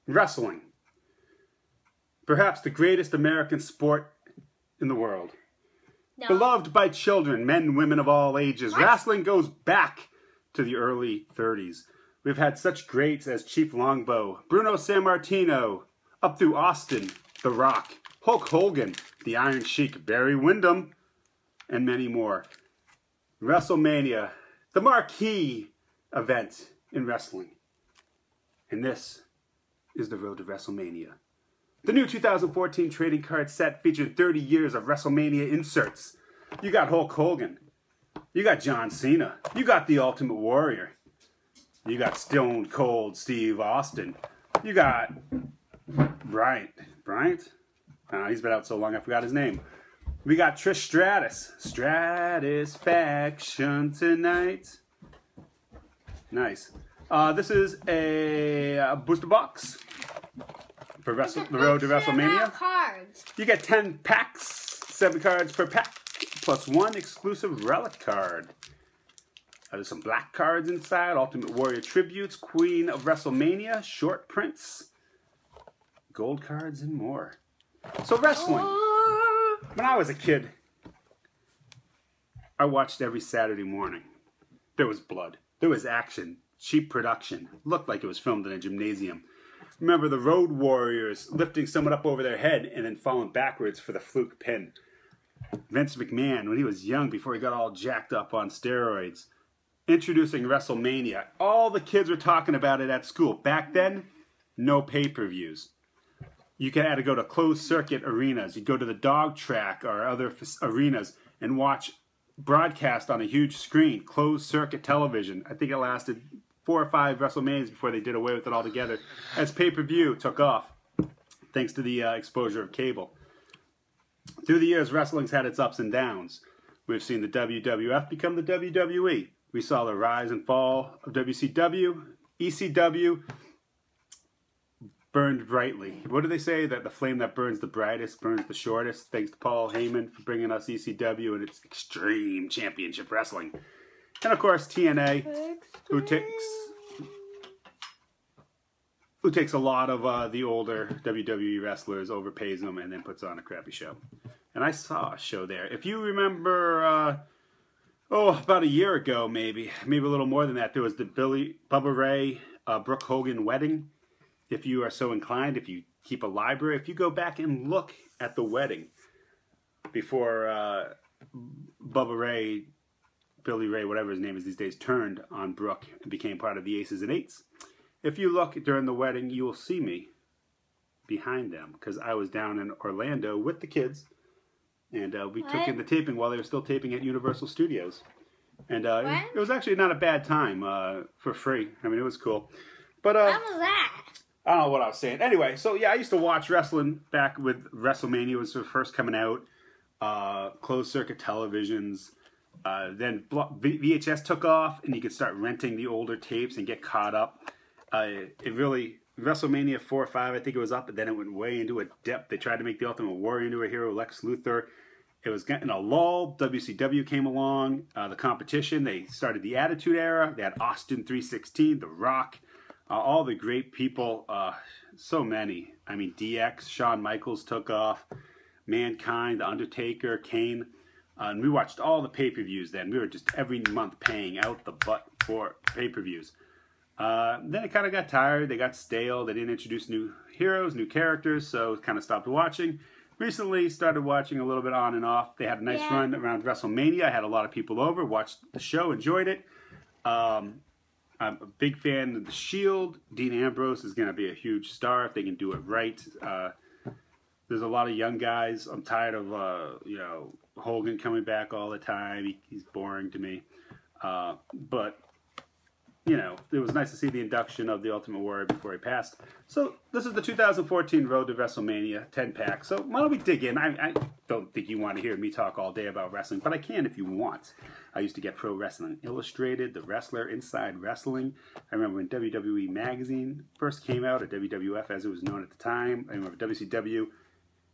Wrestling. Perhaps the greatest American sport in the world. No. Beloved by children, men and women of all ages. What? Wrestling goes back to the early 30s. We've had such greats as Chief Longbow, Bruno Sammartino, up through Austin, The Rock, Hulk Hogan, the Iron Sheik, Barry Windham, and many more. Wrestlemania, the marquee event in wrestling. And this is the road to Wrestlemania. The new 2014 trading card set featured 30 years of WrestleMania inserts. You got Hulk Hogan. You got John Cena. You got The Ultimate Warrior. You got Stone Cold Steve Austin. You got Bryant? He's been out so long I forgot his name. We got Trish Stratus. Stratisfaction tonight. Nice. This is a booster box for the road to Wrestlemania. Cards. You get 10 packs, 7 cards per pack, plus 1 exclusive relic card. There's some black cards inside, Ultimate Warrior Tributes, Queen of WrestleMania, short prints, gold cards, and more. So wrestling. When I was a kid, I watched every Saturday morning. There was blood. There was action. Cheap production. Looked like it was filmed in a gymnasium. Remember the Road Warriors lifting someone up over their head and then falling backwards for the fluke pin. Vince McMahon, when he was young, before he got all jacked up on steroids, introducing WrestleMania. All the kids were talking about it at school. Back then, no pay-per-views. You had to go to closed-circuit arenas. You'd go to the dog track or other arenas and watch broadcast on a huge screen, closed-circuit television. I think it lasted 4 or 5 WrestleManias before they did away with it altogether. As pay-per-view took off, thanks to the exposure of cable. Through the years, wrestling's had its ups and downs. We've seen the WWF become the WWE. We saw the rise and fall of WCW, ECW, burned brightly. What do they say? That the flame that burns the brightest burns the shortest. Thanks to Paul Heyman for bringing us ECW and its Extreme Championship Wrestling. And of course TNA, who takes a lot of the older WWE wrestlers, overpays them, and then puts on a crappy show. And I saw a show there. If you remember, about a year ago, maybe a little more than that, there was the Bubba Ray, Brooke Hogan wedding. If you are so inclined, if you keep a library, if you go back and look at the wedding before Bubba Ray, Billy Ray, whatever his name is these days, turned on Brooke and became part of the Aces and Eights. If you look during the wedding, you will see me behind them because I was down in Orlando with the kids, and we took in the taping while they were still taping at Universal Studios. And it was actually not a bad time for free. I mean, it was cool. But when was that? I don't know what I was saying. Anyway, so yeah, I used to watch wrestling back with WrestleMania was first coming out. Closed circuit televisions. Then VHS took off, and you could start renting the older tapes and get caught up. WrestleMania 4 or 5, I think it was up, but then it went way into a depth. They tried to make the Ultimate Warrior into a hero, Lex Luthor. It was getting a lull. WCW came along, the competition. They started the Attitude Era. They had Austin 316, The Rock, all the great people, so many. I mean, DX, Shawn Michaels took off, Mankind, The Undertaker, Kane. And we watched all the pay-per-views then. We were just every month paying out the butt for pay-per-views. Then it kind of got tired. They got stale. They didn't introduce new heroes, new characters, so kind of stopped watching. Recently started watching a little bit on and off. They had a nice run around WrestleMania. I had a lot of people over, watched the show, enjoyed it. I'm a big fan of The Shield. Dean Ambrose is going to be a huge star if they can do it right. There's a lot of young guys. I'm tired of Hogan coming back all the time. He's boring to me. But it was nice to see the induction of the Ultimate Warrior before he passed. So this is the 2014 Road to WrestleMania 10-pack. So why don't we dig in? I don't think you want to hear me talk all day about wrestling, but I can if you want. I used to get Pro Wrestling Illustrated, The Wrestler, Inside Wrestling. I remember when WWE Magazine first came out, or WWF as it was known at the time. I remember WCW.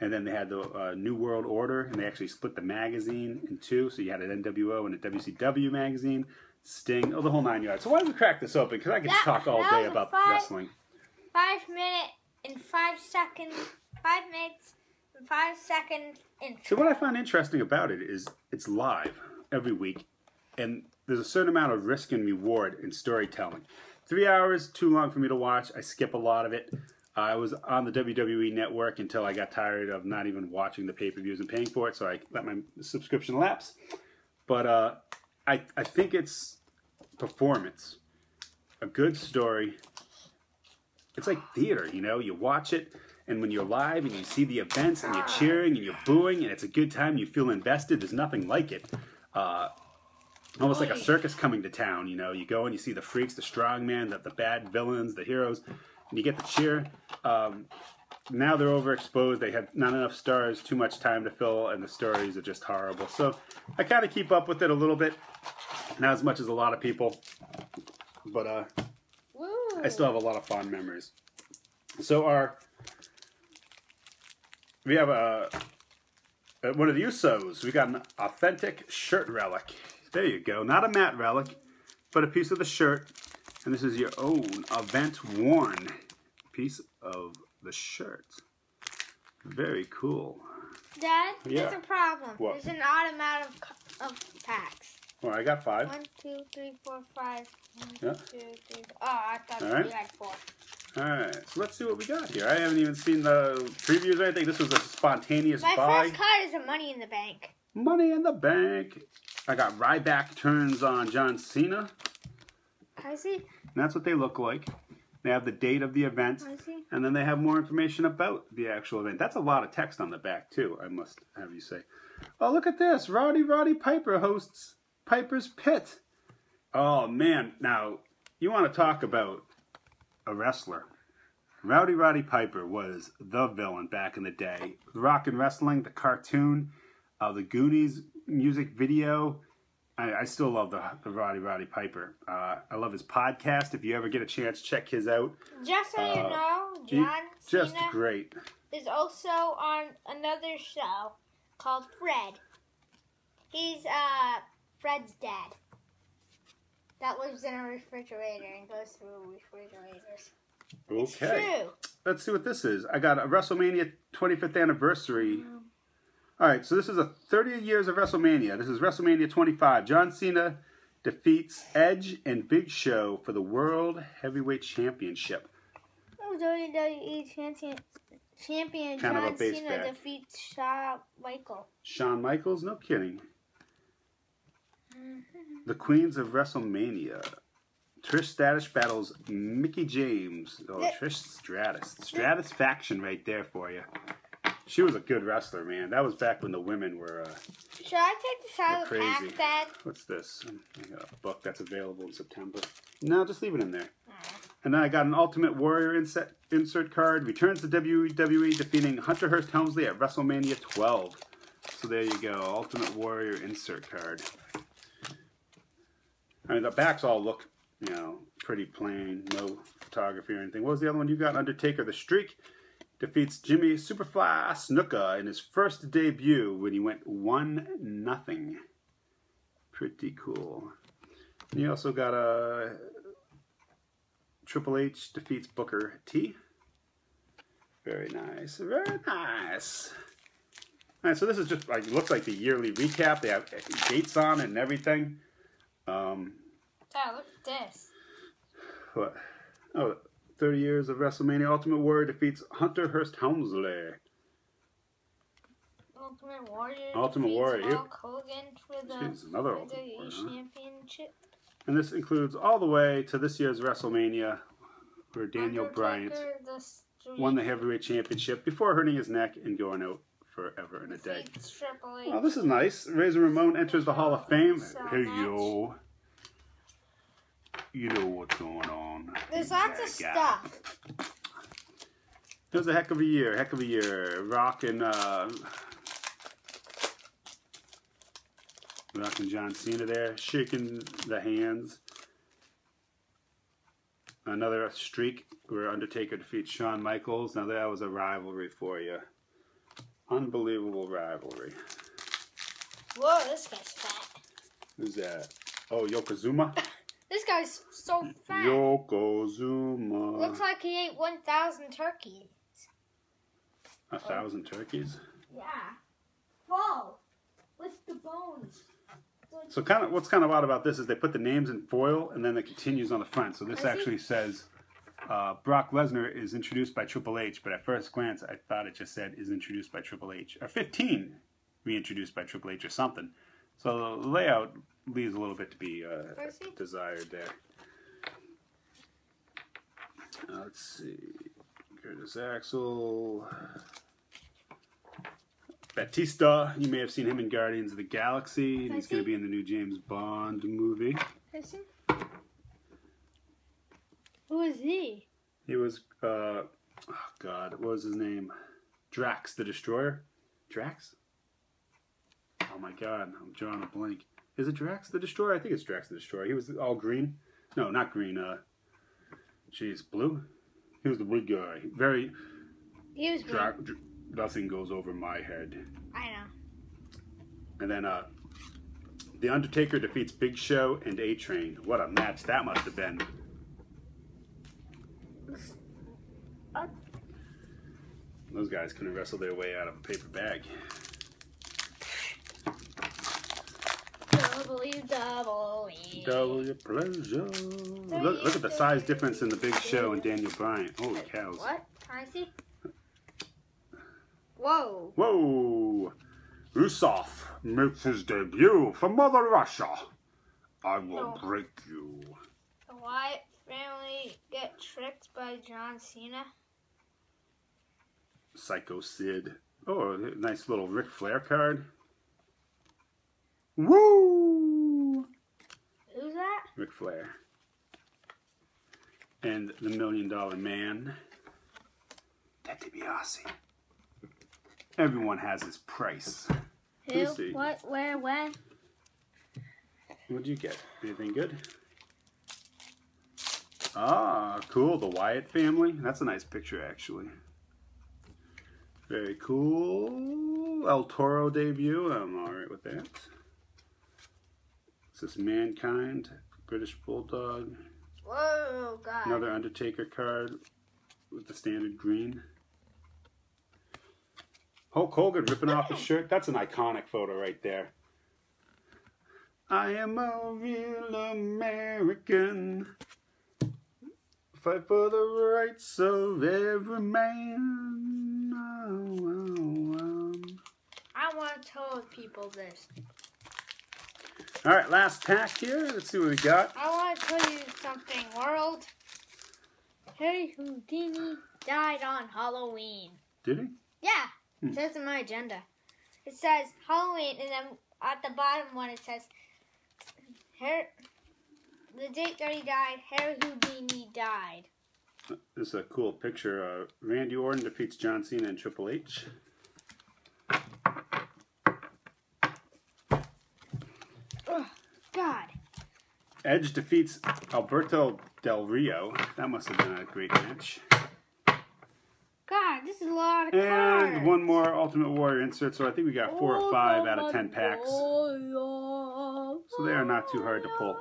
And then they had the New World Order, and they actually split the magazine in two. So you had an NWO and a WCW magazine, Sting, the whole 9 yards. So why don't we crack this open? Because I could just talk all day about wrestling. 5 minutes and 5 seconds. 5 minutes and 5 seconds intro. So what I find interesting about it is it's live every week, and there's a certain amount of risk and reward in storytelling. 3 hours, too long for me to watch. I skip a lot of it. I was on the WWE network until I got tired of not even watching the pay-per-views and paying for it, so I let my subscription lapse. But I think it's performance. A good story. It's like theater, you know? You watch it, and when you're live and you see the events and you're cheering and you're booing and it's a good time, you feel invested, there's nothing like it. Almost like a circus coming to town, you know? You go and you see the freaks, the strongman, the bad villains, the heroes, and you get the cheer. Now they're overexposed. They have not enough stars, too much time to fill, and the stories are just horrible. So I kind of keep up with it a little bit. Not as much as a lot of people, but I still have a lot of fond memories. So we have one of the Usos. We got an authentic shirt relic. There you go. Not a matte relic, but a piece of the shirt. And this is your own event-worn piece of the shirt. Very cool. Dad, there's a problem. What? There's an odd amount of packs. Well, I got 5. 1, 2, 3, 4, 5. 1, Yeah. 2, 3. Oh, I thought All you had 4. Alright, so let's see what we got here. I haven't even seen the previews or anything. This was a spontaneous My buy. first card is a Money in the Bank. Money in the Bank. I got Ryback turns on John Cena. I see. And that's what they look like. They have the date of the event. I see. And then they have more information about the actual event. That's a lot of text on the back, too, I must have you say. Oh, look at this. Roddy Piper hosts Piper's Pit. Oh, man. Now, you want to talk about a wrestler. Roddy Piper was the villain back in the day. Rock and Wrestling, the cartoon, the Goonies music video. I still love the Roddy Piper. I love his podcast. If you ever get a chance, check his out. Just so you know, John just Cena great. is also on another show called Fred. He's Fred's dad. That lives in a refrigerator and goes through refrigerators. Okay. It's true. Let's see what this is. I got a WrestleMania 25th anniversary. All right, so this is a 30 years of WrestleMania. This is WrestleMania 25. John Cena defeats Edge and Big Show for the World Heavyweight Championship. WWE champion Kind of a John base Cena back. defeats Shawn Michaels. Shawn Michaels? No kidding. The Queens of WrestleMania. Trish Stratus battles Mickie James. Oh, Trish Stratus. Stratus faction right there for you. She was a good wrestler, man. That was back when the women were Should I take this out of the crazy. pack, Dad? What's this? I got a book that's available in September. No, just leave it in there. And then I got an Ultimate Warrior insert card. Returns to WWE defeating Hunter Hearst Helmsley at WrestleMania 12. So there you go. Ultimate Warrior insert card. I mean, the backs all look, you know, pretty plain. No photography or anything. What was the other one you got? Undertaker, The Streak defeats Jimmy Superfly Snuka in his first debut when he went 1-0. Pretty cool. And you also got a Triple H defeats Booker T. Very nice. Very nice. All right, so this is just like, looks like the yearly recap. They have dates on it and everything. Dad, look at this. What? Oh, 30 years of WrestleMania. Ultimate Warrior defeats Hunter Hearst Helmsley. Ultimate Warrior. Ultimate defeats Warrior. Hulk Hogan for the Jeez, another Ultimate WWE Warrior, huh? Championship. And this includes all the way to this year's WrestleMania, where Daniel Bryan won the heavyweight championship before hurting his neck and going out forever in a day. Oh, this is nice. Razor Ramon enters the Hall of Fame. Hey, yo. You know what's going on. There's lots of stuff. It was a heck of a year. Heck of a year. Rockin' John Cena there. Shaking the hands. Another streak where Undertaker defeats Shawn Michaels. Now that was a rivalry for you. Unbelievable rivalry. Whoa, this guy's fat. Who's that? Oh, Yokozuna? This guy's so fat. Yokozuna. Looks like he ate 1,000 turkeys. 1,000 turkeys? Yeah. Whoa. What's the bones? So what's kind of odd about this is they put the names in foil and then it continues on the front. So this actually says Brock Lesnar is introduced by Triple H, but at first glance I thought it just said is introduced by Triple H. Or 15 reintroduced by Triple H or something. So the layout leaves a little bit to be desired there. Let's see. Curtis Axel. Batista, you may have seen him in Guardians of the Galaxy. And he's going to be in the new James Bond movie. Who is he? He was, oh God, what was his name? Drax the Destroyer? Drax? Oh my God, I'm drawing a blank. Is it Drax the Destroyer? I think it's Drax the Destroyer. He was all green. No, not green. Jeez, blue? He was the big guy. He was green. Nothing goes over my head. I know. And then The Undertaker defeats Big Show and A-Train. What a match that must have been. Those guys couldn't wrestle their way out of a paper bag. Double your pleasure. Look at the size difference in the Big Show and Daniel Bryan. Holy cows. What? Can I see? Whoa. Whoa. Rusev makes his debut for Mother Russia. I will break you. The Wyatt family get tricked by John Cena. Psycho Sid. Oh, nice little Ric Flair card. Woo! Who's that? Ric Flair. And the $1 Million Man. Ted DiBiase. Everyone has his price. Who? What? Where? When? What'd you get? Anything good? Ah, cool. The Wyatt family. That's a nice picture, actually. Very cool. El Toro debut. I'm alright with that. This is Mankind. British Bulldog. Whoa, God. Another Undertaker card with the standard green. Hulk Hogan ripping off his shirt. That's an iconic photo right there. I am a real American. Fight for the rights of every man. I want to tell people this. Alright, last pack here. Let's see what we got. I want to tell you something, world. Harry Houdini died on Halloween. Did he? Yeah. It says in my agenda. It says Halloween, and then at the bottom one it says the date that he died, Harry Houdini died. This is a cool picture. Randy Orton defeats John Cena and Triple H. Oh, God. Edge defeats Alberto Del Rio. That must have been a great match. God, this is a lot of cards. And one more Ultimate Warrior insert, so I think we got 4 or 5 out of 10 packs. So they are not too hard to pull.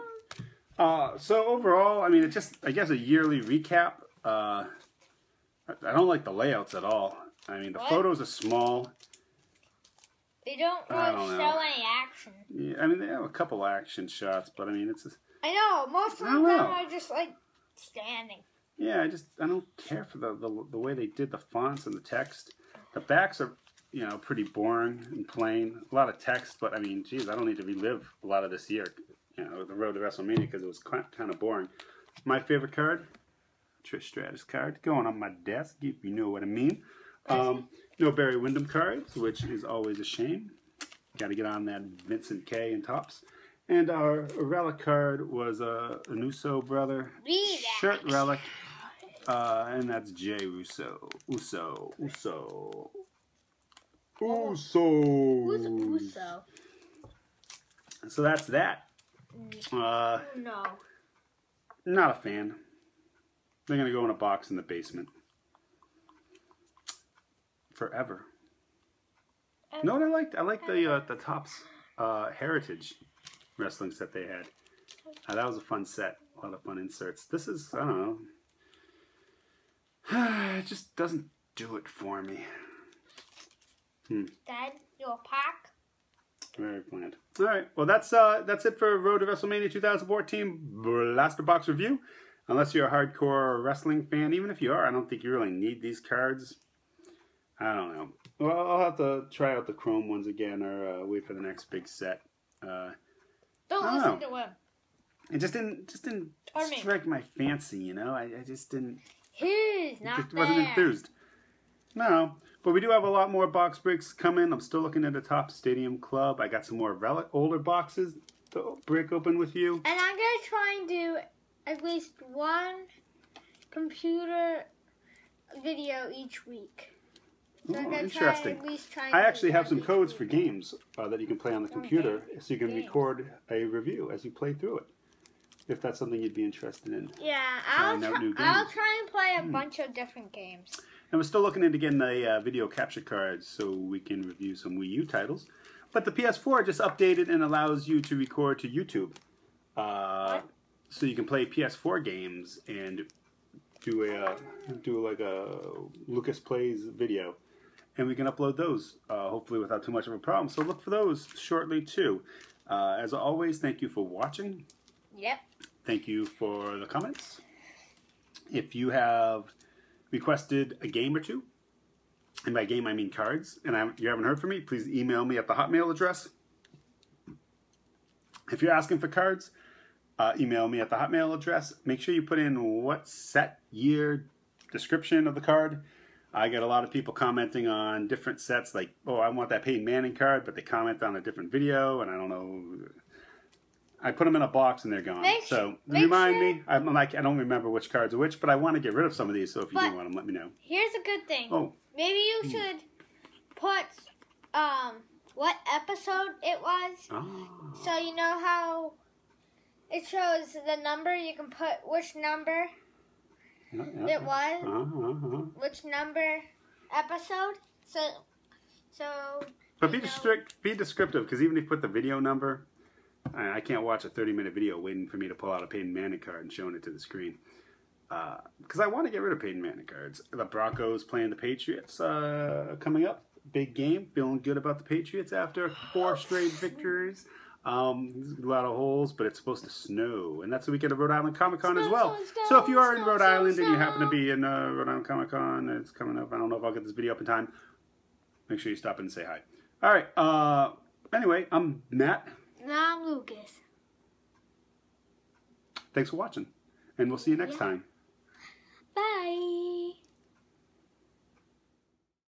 So overall, I mean, it's just, I guess, a yearly recap. I don't like the layouts at all. I mean, the photos are small. They don't really show any action. Yeah, I mean, they have a couple action shots, but I mean, it's just... I know, most of them are just, like, standing. Yeah, I don't care for the way they did the fonts and the text. The backs are, you know, pretty boring and plain. A lot of text, but I mean, geez, I don't need to relive a lot of this year, you know, the road to WrestleMania, because it was kind of boring. My favorite card, Trish Stratus card, going on my desk, if you know what I mean. No Barry Windham cards, which is always a shame. Got to get on that Vincent K and Topps. And our relic card was a Uso brother shirt relic. And that's Jey Uso. Uso. Who's Uso? So that's that. No. Not a fan. They're going to go in a box in the basement. Forever. No, what I liked? I liked the Topps Heritage wrestling set they had. That was a fun set. A lot of fun inserts. This is, I don't know. It just doesn't do it for me. Dad, your pack? Very bland. All right. Well, that's it for Road to WrestleMania 2014 Blaster Box review. Unless you're a hardcore wrestling fan, even if you are, I don't think you really need these cards. I don't know. Well, I'll have to try out the Chrome ones again, or wait for the next big set. Don't listen to him. It just didn't strike my fancy, you know. I just didn't. He's not just wasn't enthused. No, but we do have a lot more box breaks coming. I'm still looking at the Top Stadium Club. I got some more older boxes to break open with you. And I'm gonna try and do at least one computer video each week. So Interesting. I actually have some codes for games that you can play on the computer, so you can record a review as you play through it. If that's something you'd be interested in. Yeah, I'll try and play a bunch of different games. And we're still looking into getting the video capture cards so we can review some Wii U titles. But the PS4 just updated and allows you to record to YouTube. So you can play PS4 games and do like a Lucas Plays video. And we can upload those, hopefully without too much of a problem. So look for those shortly, too. As always, thank you for watching. Yep. Thank you for the comments. If you have requested a game or two, and by game I mean cards, and you haven't heard from me, please email me at the Hotmail address. If you're asking for cards, email me at the Hotmail address. Make sure you put in what set, year, description of the card. I get a lot of people commenting on different sets, like, oh, I want that Peyton Manning card, but they comment on a different video, and I don't know. I put them in a box and they're gone. Remind me. I'm like, I don't remember which cards are which, but I want to get rid of some of these, so if you do want them, let me know. Here's a good thing. Oh. Maybe you should put what episode it was. Oh. So you know how it shows the number, you can put which number it was, which number episode. But be descriptive, because even if you put the video number, I can't watch a 30-minute video waiting for me to pull out a Peyton Manning card and showing it to the screen. Because I want to get rid of Peyton Manning cards. The Broncos playing the Patriots coming up. Big game. Feeling good about the Patriots after 4 straight victories. There's a lot of holes, but it's supposed to snow. And that's the weekend of Rhode Island Comic Con as well. So if you are in Rhode Island and you happen to be in Rhode Island Comic Con, it's coming up. I don't know if I'll get this video up in time. Make sure you stop in and say hi. All right. Anyway, I'm Matt. And I'm Lucas. Thanks for watching. And we'll see you next time. Bye.